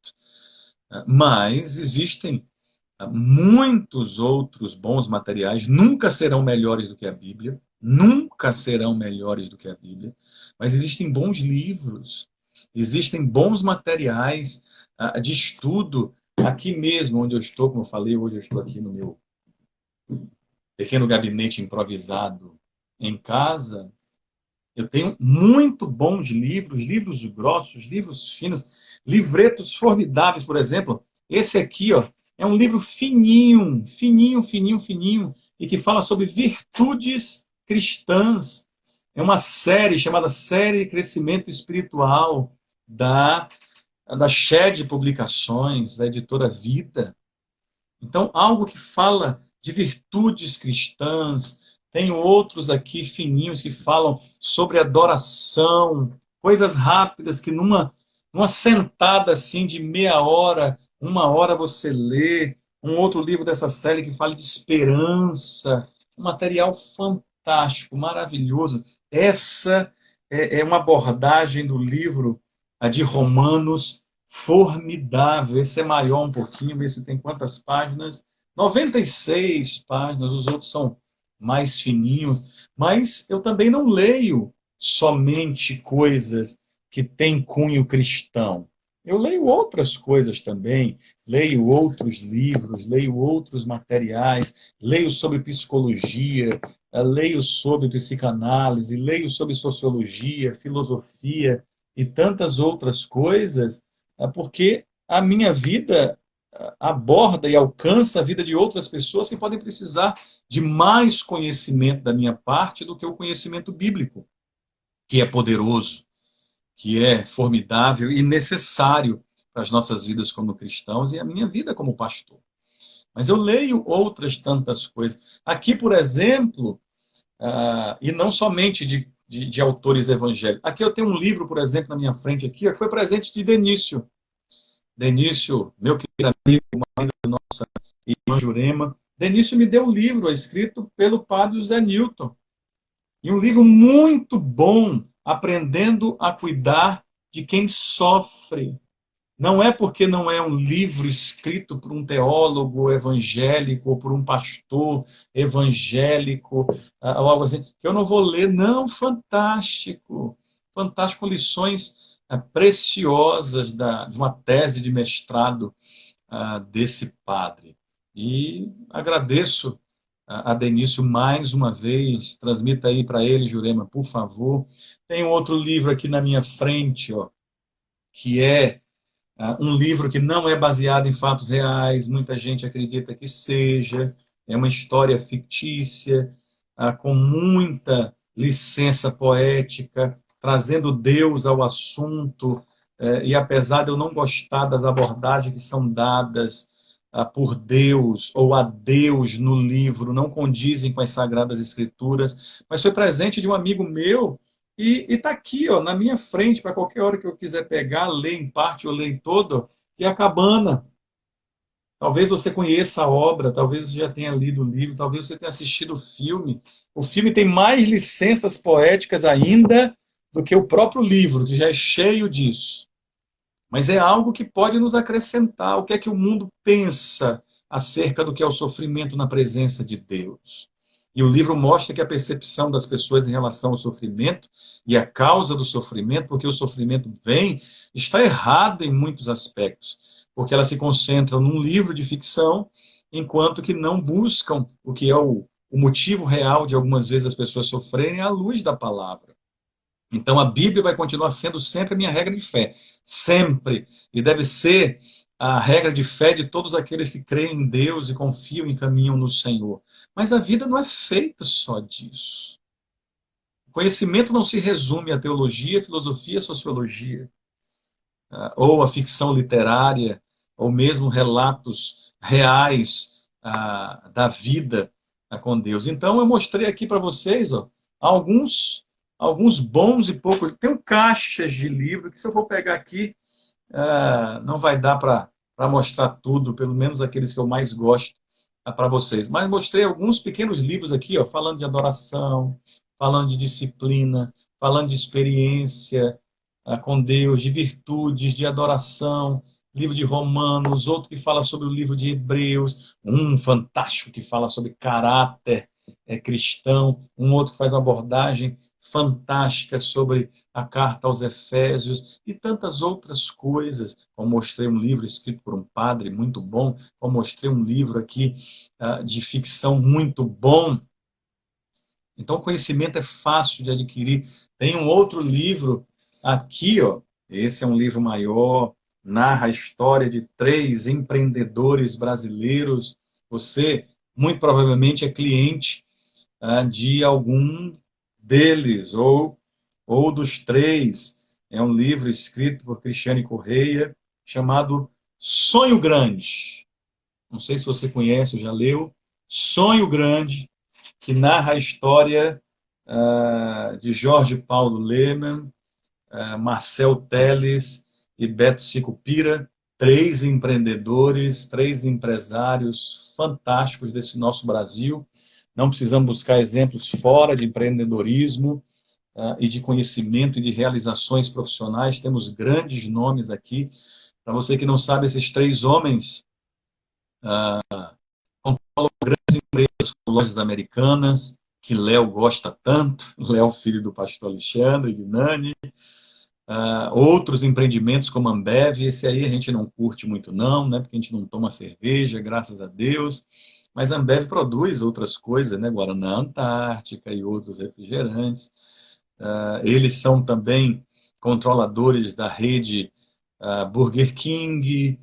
Mas existem muitos outros bons materiais, nunca serão melhores do que a Bíblia, nunca serão melhores do que a Bíblia, mas existem bons livros, existem bons materiais de estudo, aqui mesmo onde eu estou, como eu falei, hoje eu estou aqui no meu pequeno gabinete improvisado em casa. Eu tenho muito bons livros, livros grossos, livros finos, livretos formidáveis, por exemplo. Esse aqui, ó, é um livro fininho, fininho, fininho, fininho, e que fala sobre virtudes cristãs. É uma série chamada Série Crescimento Espiritual da Shed Publicações, da editora Vida. Então, algo que fala de virtudes cristãs. Tem outros aqui fininhos que falam sobre adoração, coisas rápidas que numa sentada assim de meia hora, 1 hora você lê. Um outro livro dessa série que fala de esperança, um material fantástico, maravilhoso. Essa é uma abordagem do livro de Romanos formidável. Esse é maior um pouquinho, esse tem quantas páginas? 96 páginas, os outros são mais fininhos, mas eu também não leio somente coisas que tem cunho cristão. Eu leio outras coisas também, leio outros livros, leio outros materiais, leio sobre psicologia, leio sobre psicanálise, leio sobre sociologia, filosofia e tantas outras coisas, porque a minha vida aborda e alcança a vida de outras pessoas que podem precisar de mais conhecimento da minha parte do que o conhecimento bíblico, que é poderoso, que é formidável e necessário para as nossas vidas como cristãos e a minha vida como pastor. Mas eu leio outras tantas coisas. Aqui, por exemplo, e não somente de autores evangélicos. Aqui eu tenho um livro, por exemplo, na minha frente aqui, que foi presente de Denício. Denício, meu querido amigo, marido da nossa irmã Jurema. Denício me deu um livro escrito pelo padre José Newton. E um livro muito bom, aprendendo a cuidar de quem sofre. Não é porque não é um livro escrito por um teólogo evangélico ou por um pastor evangélico, ou algo assim, que eu não vou ler. Não, fantástico. Fantástico, lições preciosas de uma tese de mestrado desse padre. E agradeço a Denício mais uma vez, transmita aí para ele, Jurema, por favor. Tem um outro livro aqui na minha frente, ó, que é um livro que não é baseado em fatos reais, muita gente acredita que seja, é uma história fictícia, com muita licença poética, trazendo Deus ao assunto, e apesar de eu não gostar das abordagens que são dadas por Deus ou a Deus no livro, não condizem com as Sagradas Escrituras, mas foi presente de um amigo meu e está aqui, ó, na minha frente, para qualquer hora que eu quiser pegar, ler em parte ou ler em todo, que é a Cabana. Talvez você conheça a obra, talvez você já tenha lido o livro, talvez você tenha assistido o filme. O filme tem mais licenças poéticas ainda do que o próprio livro, que já é cheio disso. Mas é algo que pode nos acrescentar. O que é que o mundo pensa acerca do que é o sofrimento na presença de Deus? E o livro mostra que a percepção das pessoas em relação ao sofrimento e a causa do sofrimento, porque o sofrimento vem, está errada em muitos aspectos. Porque elas se concentram num livro de ficção, enquanto que não buscam o que é o motivo real de algumas vezes as pessoas sofrerem à luz da palavra. Então a Bíblia vai continuar sendo sempre a minha regra de fé. Sempre. E deve ser a regra de fé de todos aqueles que creem em Deus e confiam e caminham no Senhor. Mas a vida não é feita só disso. O conhecimento não se resume à teologia, filosofia, sociologia, ou à ficção literária, ou mesmo relatos reais da vida com Deus. Então eu mostrei aqui para vocês, ó, alguns bons e poucos. Tem caixas de livro que, se eu for pegar aqui, não vai dar para mostrar tudo, pelo menos aqueles que eu mais gosto para vocês. Mas mostrei alguns pequenos livros aqui, ó, falando de adoração, falando de disciplina, falando de experiência com Deus, de virtudes, de adoração, livro de Romanos, outro que fala sobre o livro de Hebreus, um fantástico que fala sobre caráter cristão, um outro que faz uma abordagem fantástica sobre a carta aos Efésios e tantas outras coisas. Como mostrei um livro escrito por um padre muito bom, como mostrei um livro aqui de ficção muito bom. Então o conhecimento é fácil de adquirir. Tem um outro livro aqui, ó, esse é um livro maior, narra a história de 3 empreendedores brasileiros. Você muito provavelmente é cliente de algum deles, ou dos 3. É um livro escrito por Cristiane Correia, chamado Sonho Grande. Não sei se você conhece ou já leu. Sonho Grande, que narra a história de Jorge Paulo Lemann, Marcel Telles e Beto Sicupira, 3 empreendedores, 3 empresários fantásticos desse nosso Brasil. Não precisamos buscar exemplos fora de empreendedorismo e de conhecimento e de realizações profissionais. Temos grandes nomes aqui. Para você que não sabe, esses 3 homens controlam grandes empresas como Lojas Americanas, que Léo gosta tanto. Léo, filho do pastor Alexandre, de Nani. Outros empreendimentos como a Ambev, esse aí a gente não curte muito não, né? Porque a gente não toma cerveja, graças a Deus. Mas a Ambev produz outras coisas, né? Guaraná Antártica e outros refrigerantes. Eles são também controladores da rede Burger King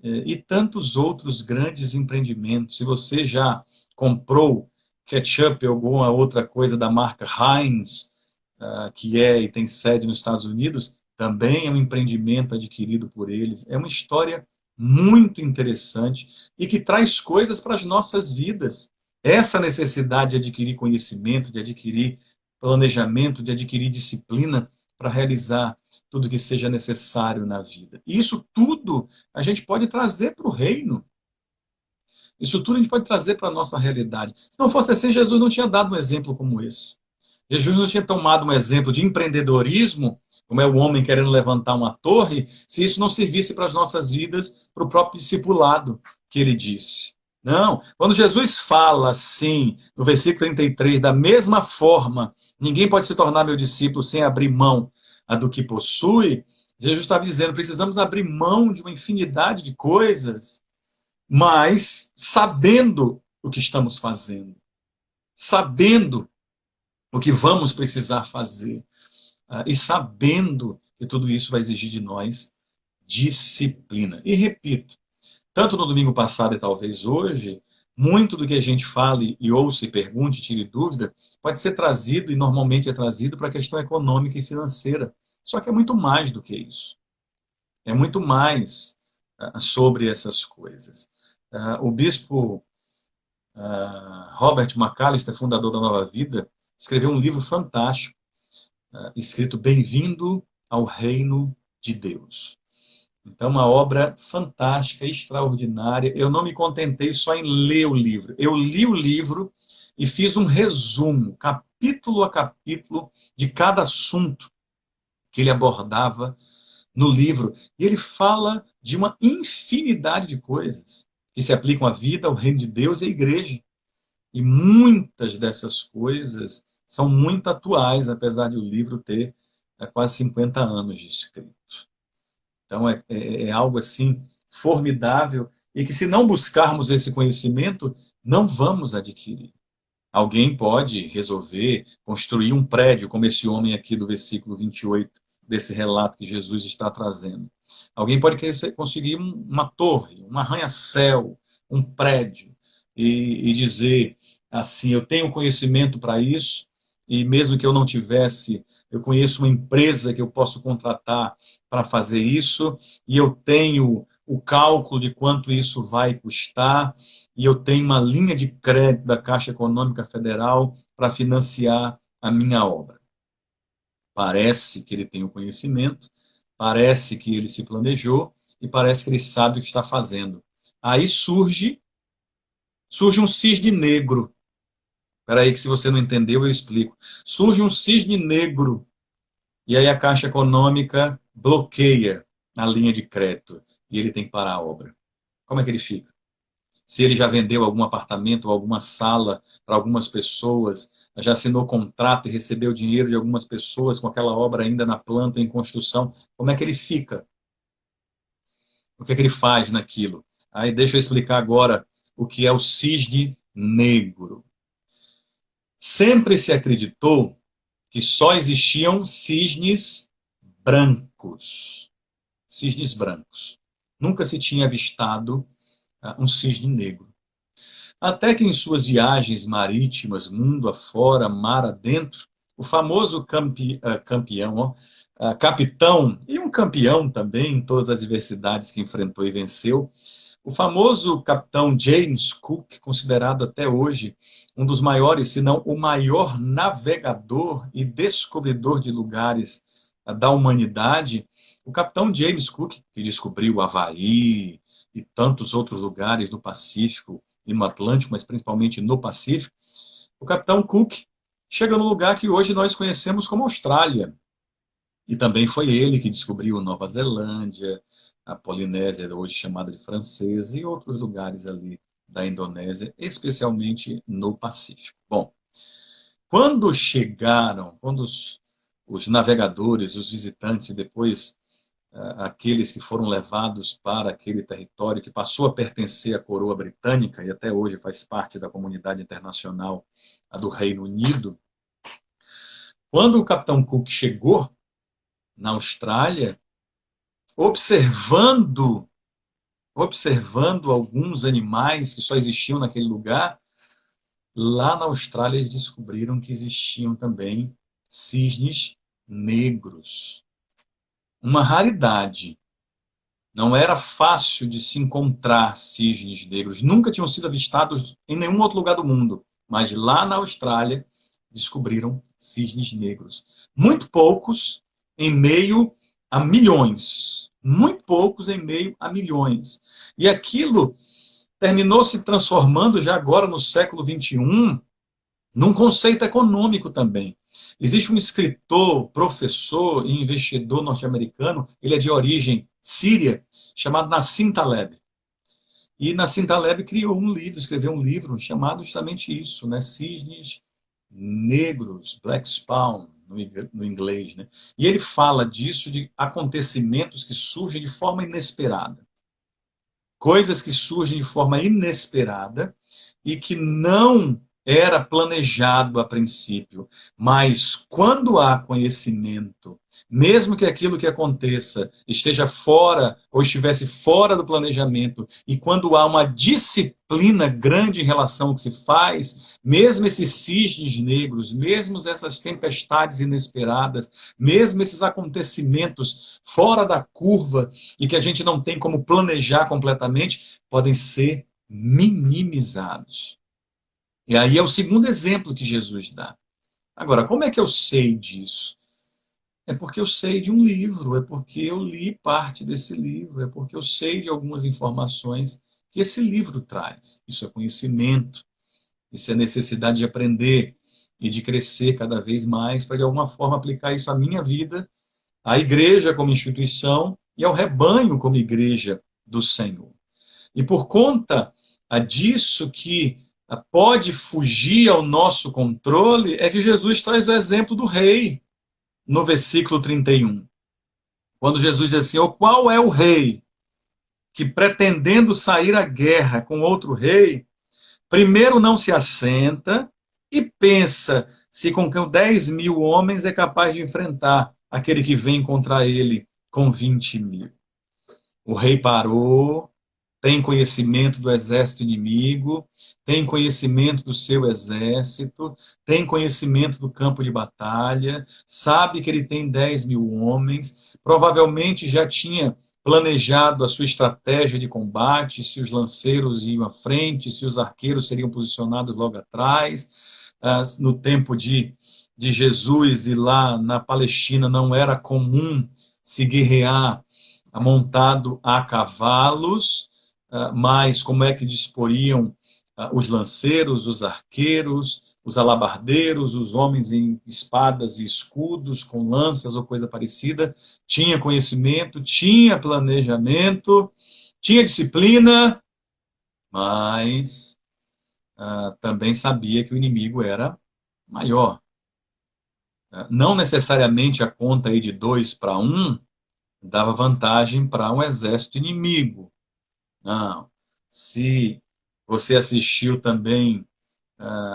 e tantos outros grandes empreendimentos. Se você já comprou ketchup ou alguma outra coisa da marca Heinz, que é e tem sede nos Estados Unidos, também é um empreendimento adquirido por eles. É uma história muito interessante e que traz coisas para as nossas vidas. Essa necessidade de adquirir conhecimento, de adquirir planejamento, de adquirir disciplina para realizar tudo que seja necessário na vida. E isso tudo a gente pode trazer para o reino. Isso tudo a gente pode trazer para a nossa realidade. Se não fosse assim, Jesus não tinha dado um exemplo como esse. Jesus não tinha tomado um exemplo de empreendedorismo, como é o homem querendo levantar uma torre, se isso não servisse para as nossas vidas, para o próprio discipulado que ele disse. Não, quando Jesus fala assim, no versículo 33, da mesma forma, ninguém pode se tornar meu discípulo sem abrir mão do que possui, Jesus estava dizendo, precisamos abrir mão de uma infinidade de coisas, mas sabendo o que estamos fazendo, sabendo o que vamos precisar fazer, e sabendo que tudo isso vai exigir de nós disciplina. E repito, tanto no domingo passado e talvez hoje, muito do que a gente fale e ouça e pergunte, tire dúvida, pode ser trazido e normalmente é trazido para a questão econômica e financeira. Só que é muito mais do que isso. É muito mais sobre essas coisas. O bispo Robert McAllister, fundador da Nova Vida, escreveu um livro fantástico, escrito Bem-vindo ao Reino de Deus. Então, uma obra fantástica, extraordinária. Eu não me contentei só em ler o livro. Eu li o livro e fiz um resumo, capítulo a capítulo, de cada assunto que ele abordava no livro. E ele fala de uma infinidade de coisas que se aplicam à vida, ao reino de Deus e à igreja. E muitas dessas coisas são muito atuais, apesar de o livro ter quase 50 anos de escrito. Então é algo assim formidável e que se não buscarmos esse conhecimento, não vamos adquirir. Alguém pode resolver construir um prédio, como esse homem aqui do versículo 28, desse relato que Jesus está trazendo. Alguém pode conseguir uma torre, um arranha-céu, um prédio, e dizer assim, eu tenho conhecimento para isso, e mesmo que eu não tivesse, eu conheço uma empresa que eu posso contratar para fazer isso, e eu tenho o cálculo de quanto isso vai custar, e eu tenho uma linha de crédito da Caixa Econômica Federal para financiar a minha obra. Parece que ele tem o conhecimento, parece que ele se planejou e parece que ele sabe o que está fazendo. Aí surge um cisne negro. Espera aí que se você não entendeu, eu explico. Surge um cisne negro e aí a Caixa Econômica bloqueia a linha de crédito e ele tem que parar a obra. Como é que ele fica? Se ele já vendeu algum apartamento ou alguma sala para algumas pessoas, já assinou contrato e recebeu dinheiro de algumas pessoas com aquela obra ainda na planta, em construção, como é que ele fica? O que é que ele faz naquilo? Aí deixa eu explicar agora o que é o cisne negro. Sempre se acreditou que só existiam cisnes brancos. Cisnes brancos. Nunca se tinha avistado um cisne negro. Até que em suas viagens marítimas, mundo afora, mar adentro, o famoso capitão, e um campeão também em todas as diversidades que enfrentou e venceu, o famoso capitão James Cook, considerado até hoje um dos maiores, se não o maior navegador e descobridor de lugares da humanidade, o capitão James Cook, que descobriu o Havaí e tantos outros lugares no Pacífico e no Atlântico, mas principalmente no Pacífico, o capitão Cook chega no lugar que hoje nós conhecemos como Austrália. E também foi ele que descobriu Nova Zelândia, a Polinésia, hoje chamada de Francesa, e outros lugares ali da Indonésia, especialmente no Pacífico. Bom, quando os navegadores, os visitantes, e depois aqueles que foram levados para aquele território que passou a pertencer à coroa britânica e até hoje faz parte da comunidade internacional do Reino Unido. Quando o capitão Cook chegou na Austrália, observando alguns animais que só existiam naquele lugar, lá na Austrália eles descobriram que existiam também cisnes negros. Uma raridade. Não era fácil de se encontrar cisnes negros. Nunca tinham sido avistados em nenhum outro lugar do mundo. Mas lá na Austrália descobriram cisnes negros. Muito poucos em meio a milhões. Muito poucos em meio a milhões. E aquilo terminou se transformando, já agora no século XXI, num conceito econômico também. Existe um escritor, professor e investidor norte-americano, ele é de origem síria, chamado Nassim Taleb. E Nassim Taleb escreveu um livro chamado justamente isso, né? Cisnes negros, Black Spawn, no inglês. Né? E ele fala disso, de acontecimentos que surgem de forma inesperada. Coisas que surgem de forma inesperada e que não era planejado a princípio. Mas quando há conhecimento, mesmo que aquilo que aconteça esteja fora ou estivesse fora do planejamento, e quando há uma disciplina grande em relação ao que se faz, mesmo esses cisnes negros, mesmo essas tempestades inesperadas, mesmo esses acontecimentos fora da curva e que a gente não tem como planejar completamente, podem ser minimizados. E aí é o segundo exemplo que Jesus dá. Agora, como é que eu sei disso? É porque eu sei de um livro, é porque eu li parte desse livro, é porque eu sei de algumas informações que esse livro traz. Isso é conhecimento, isso é necessidade de aprender e de crescer cada vez mais para, de alguma forma, aplicar isso à minha vida, à igreja como instituição e ao rebanho como igreja do Senhor. E por conta disso que pode fugir ao nosso controle, é que Jesus traz o exemplo do rei, no versículo 31. Quando Jesus diz assim, qual é o rei que, pretendendo sair à guerra com outro rei, primeiro não se assenta e pensa se com 10.000 homens é capaz de enfrentar aquele que vem contra ele com 20.000. O rei parou, tem conhecimento do exército inimigo, tem conhecimento do seu exército, tem conhecimento do campo de batalha, sabe que ele tem 10.000 homens, provavelmente já tinha planejado a sua estratégia de combate, se os lanceiros iam à frente, se os arqueiros seriam posicionados logo atrás. No tempo de Jesus e lá na Palestina não era comum se guerrear montado a cavalos, mas como é que disporiam os lanceiros, os arqueiros, os alabardeiros, os homens em espadas e escudos, com lanças ou coisa parecida? Tinha conhecimento, tinha planejamento, tinha disciplina, mas também sabia que o inimigo era maior. Não necessariamente a conta aí de 2-1 dava vantagem para um exército inimigo. Não. Se você assistiu também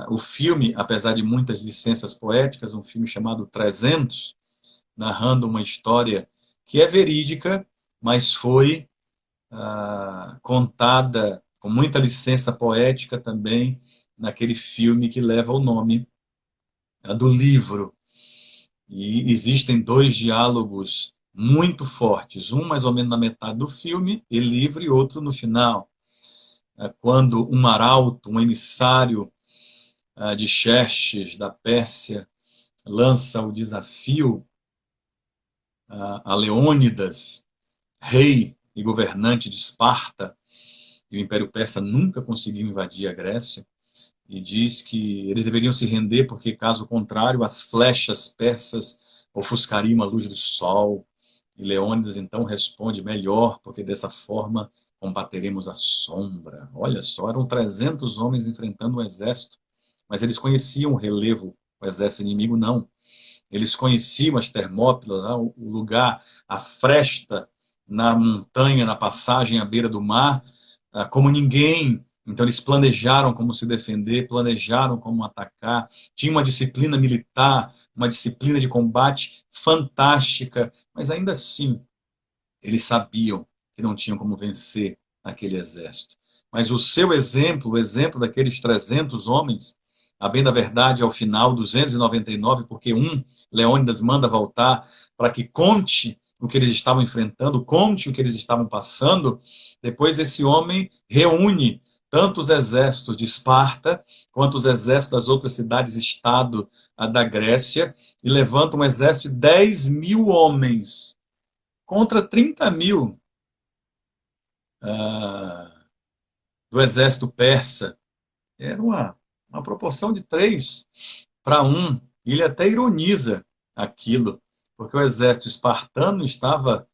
o filme, apesar de muitas licenças poéticas, um filme chamado 300, narrando uma história que é verídica, mas foi contada com muita licença poética também naquele filme que leva o nome do livro. E existem 2 diálogos muito fortes, um mais ou menos na metade do filme e livro, e outro no final. Quando um arauto, um emissário de Xerxes, da Pérsia, lança o desafio a Leônidas, rei e governante de Esparta, e o Império Persa nunca conseguiu invadir a Grécia, e diz que eles deveriam se render porque, caso contrário, as flechas persas ofuscariam a luz do sol. E Leônidas então responde, melhor, porque dessa forma combateremos a sombra. Olha só, eram 300 homens enfrentando um exército, mas eles conheciam o relevo, o exército inimigo não. eles conheciam as Termópilas, né, o lugar, a fresta na montanha, na passagem à beira do mar, como ninguém. Então eles planejaram como se defender, planejaram como atacar, tinha uma disciplina militar, uma disciplina de combate fantástica, mas ainda assim eles sabiam que não tinham como vencer aquele exército. Mas o seu exemplo, o exemplo daqueles 300 homens, a bem da verdade, ao final, 299, porque Leônidas manda voltar para que conte o que eles estavam enfrentando, conte o que eles estavam passando. Depois esse homem reúne tanto os exércitos de Esparta, quanto os exércitos das outras cidades-estado da Grécia, e levanta um exército de 10.000 homens contra 30.000 do exército persa. Era uma proporção de 3-1. Ele até ironiza aquilo, porque o exército espartano estava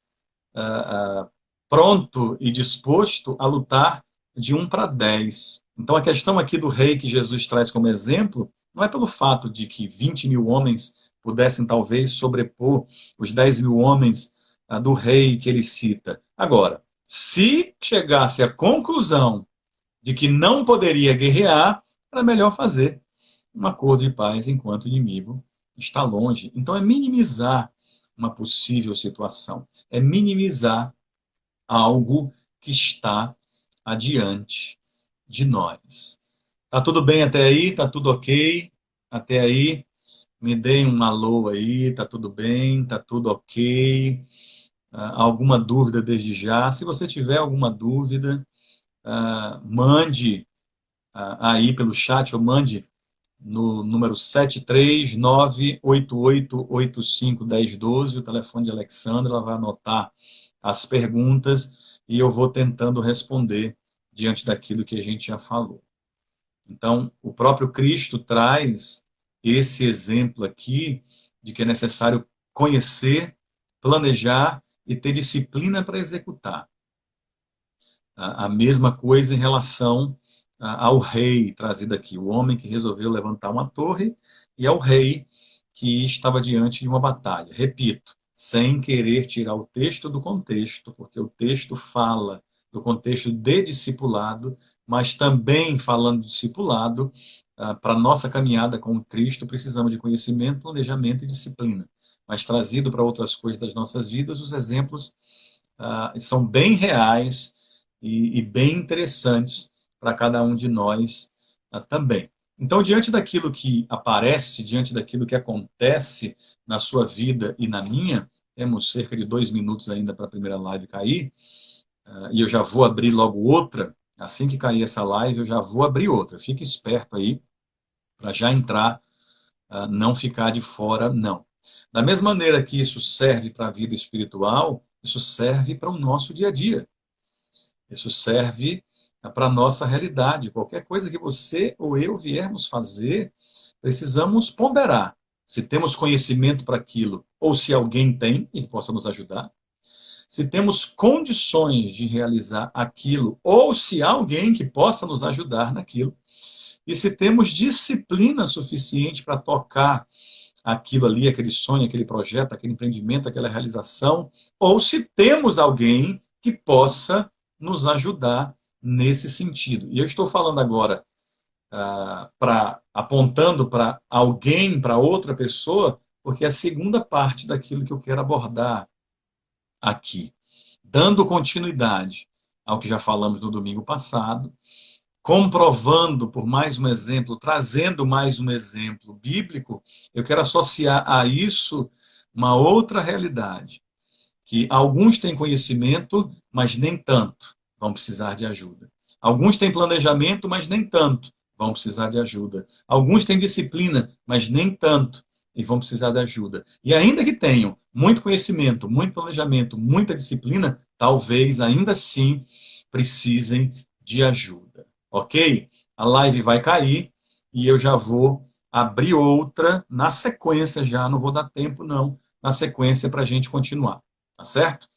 pronto e disposto a lutar de 1-10. Então a questão aqui do rei que Jesus traz como exemplo não é pelo fato de que 20.000 homens pudessem talvez sobrepor os 10.000 homens do rei que ele cita. Agora, se chegasse à conclusão de que não poderia guerrear, era melhor fazer um acordo de paz enquanto o inimigo está longe. Então é minimizar uma possível situação, é minimizar algo que está adiante de nós. Tá tudo bem até aí? Tá tudo ok? Até aí? Me deem um alô aí, tá tudo bem? Tá tudo ok? Alguma dúvida desde já? Se você tiver alguma dúvida, mande aí pelo chat ou mande no número 73988851012, o telefone de Alexandra, ela vai anotar as perguntas e eu vou tentando responder diante daquilo que a gente já falou. Então, o próprio Cristo traz esse exemplo aqui de que é necessário conhecer, planejar e ter disciplina para executar. A mesma coisa em relação ao rei trazido aqui, o homem que resolveu levantar uma torre, e ao rei que estava diante de uma batalha. Repito, sem querer tirar o texto do contexto, porque o texto fala do contexto de discipulado, mas também falando de discipulado, para a nossa caminhada com Cristo, precisamos de conhecimento, planejamento e disciplina. Mas trazido para outras coisas das nossas vidas, os exemplos são bem reais e bem interessantes para cada um de nós também. Então, diante daquilo que aparece, diante daquilo que acontece na sua vida e na minha, temos cerca de 2 minutos ainda para a primeira live cair, e eu já vou abrir logo outra. Assim que cair essa live, eu já vou abrir outra. Fique esperto aí para já entrar, não ficar de fora, não. Da mesma maneira que isso serve para a vida espiritual, isso serve para o nosso dia a dia. Isso serve para a nossa realidade. Qualquer coisa que você ou eu viermos fazer, precisamos ponderar se temos conhecimento para aquilo, ou se alguém tem e possa nos ajudar. Se temos condições de realizar aquilo, ou se há alguém que possa nos ajudar naquilo. E se temos disciplina suficiente para tocar aquilo ali, aquele sonho, aquele projeto, aquele empreendimento, aquela realização, ou se temos alguém que possa nos ajudar nesse sentido. E eu estou falando agora, apontando para alguém, para outra pessoa, porque é a segunda parte daquilo que eu quero abordar aqui. Dando continuidade ao que já falamos no domingo passado, comprovando por mais um exemplo, trazendo mais um exemplo bíblico, eu quero associar a isso uma outra realidade, que alguns têm conhecimento, mas nem tanto vão precisar de ajuda. Alguns têm planejamento, mas nem tanto vão precisar de ajuda. Alguns têm disciplina, mas nem tanto e vão precisar de ajuda. E ainda que tenham muito conhecimento, muito planejamento, muita disciplina, talvez ainda assim precisem de ajuda. Ok? A live vai cair e eu já vou abrir outra na sequência já, não vou dar tempo não, na sequência para a gente continuar. Tá certo?